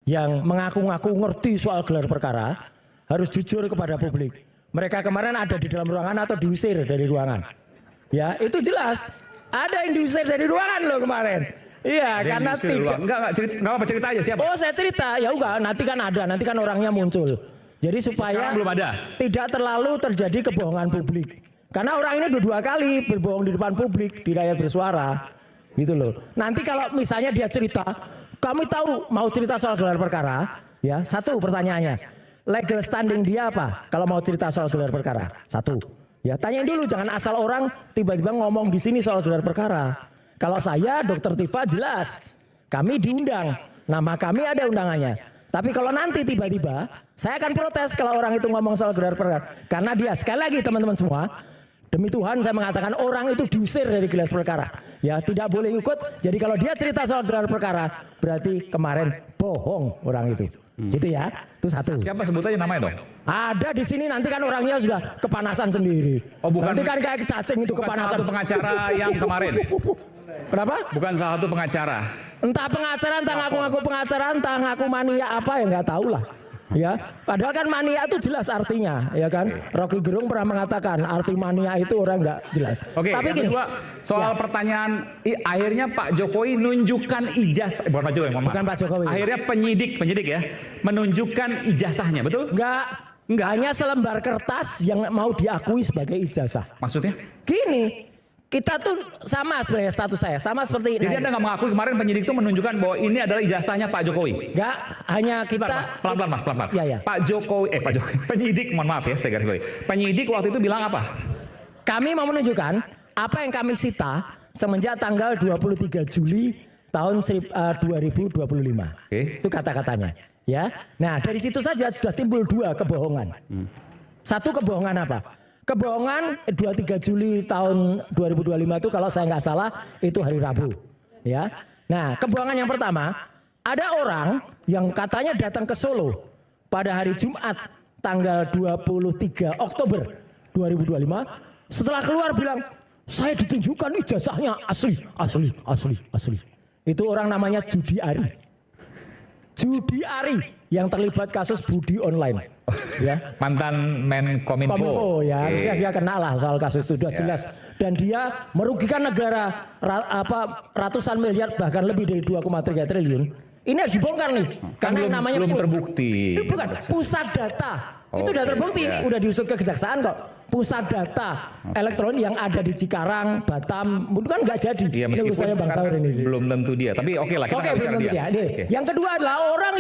yang mengaku-ngaku ngerti soal gelar perkara harus jujur kepada publik. Mereka kemarin ada di dalam ruangan atau diusir dari ruangan. Ya, itu jelas. Ada yang diusir dari ruangan loh kemarin. Iya, karena tidak. Enggak apa cerita aja siapa? Oh, saya cerita. Ya enggak, nanti kan ada, nanti kan orangnya muncul. Jadi supaya belum ada. Tidak terlalu terjadi kebohongan publik. Karena orang ini udah 2 kali berbohong di depan publik di Rakyat Bersuara. Gitu loh. Nanti kalau misalnya dia cerita, kami tahu mau cerita soal gelar perkara, ya. Satu pertanyaannya, legal standing dia apa kalau mau cerita soal gelar perkara? Satu. Ya, tanyain dulu, jangan asal orang tiba-tiba ngomong di sini soal gelar perkara. Kalau saya, Dr. Tifa jelas, kami diundang, nama kami ada undangannya. Tapi kalau nanti tiba-tiba, saya akan protes kalau orang itu ngomong soal gelar perkara. Karena dia, sekali lagi teman-teman semua, demi Tuhan saya mengatakan orang itu diusir dari gelar perkara. Ya, tidak boleh ikut. Jadi kalau dia cerita soal gelar perkara, berarti kemarin bohong orang itu. Gitu ya, itu satu. Siapa sebut aja namanya dong? Ada di sini, nanti kan orangnya sudah kepanasan sendiri. Oh, bukan. Nanti kan kayak cacing itu kepanasan. Satu pengacara yang kemarin. Kenapa? Bukan salah satu pengacara. Entah pengacara, entah ngaku-ngaku pengacara, entah ngaku mania apa ya nggak tahu lah. Ya, padahal kan mania itu jelas artinya, ya kan? Rocky Gerung pernah mengatakan arti mania itu orang nggak jelas. Oke, tapi yang kedua soal pertanyaan, akhirnya Pak Jokowi nunjukkan ijazah, bukan Pak Jokowi, bukan Pak Jokowi. Akhirnya penyidik ya, menunjukkan ijazahnya, betul? Enggak, hanya selembar kertas yang mau diakui sebagai ijazah. Maksudnya? Gini, kita tuh sama sebenarnya status saya, sama seperti ini. Jadi Anda nggak mengakui kemarin penyidik itu menunjukkan bahwa ini adalah ijazahnya Pak Jokowi? Enggak, hanya kita... Pelan-pelan mas. Ya. Pak Jokowi, penyidik, mohon maaf ya, saya garis bawahi. Penyidik waktu itu bilang apa? Kami mau menunjukkan apa yang kami sita semenjak tanggal 23 Juli tahun 2025. Itu kata-katanya. Ya, nah dari situ saja sudah timbul 2 kebohongan. Satu kebohongan apa? Kebohongan 23 Juli tahun 2025 itu kalau saya nggak salah itu hari Rabu. Ya, nah kebohongan yang pertama, ada orang yang katanya datang ke Solo pada hari Jumat tanggal 23 Oktober 2025. Setelah keluar bilang, saya ditunjukkan ijazahnya asli. Itu orang namanya Judi Ari yang terlibat kasus budi online. Ya. Mantan Menkominfo. Ya, harusnya dia kenal lah soal kasus itu, sudah jelas. Dan dia merugikan negara ratusan miliar, bahkan lebih dari 2,3 triliun. Ini harus dibongkar nih, karena yang namanya belum terbukti. Itu bukan pusat data. Itu sudah terbukti, udah diusut ke kejaksaan kok. Pusat data elektronik yang ada di Cikarang, Batam, itu kan nggak jadi. Iya, meskipun Bang Saur ini. Belum tentu dia, tapi oke lah kita belum tentu dia. Yang kedua adalah orang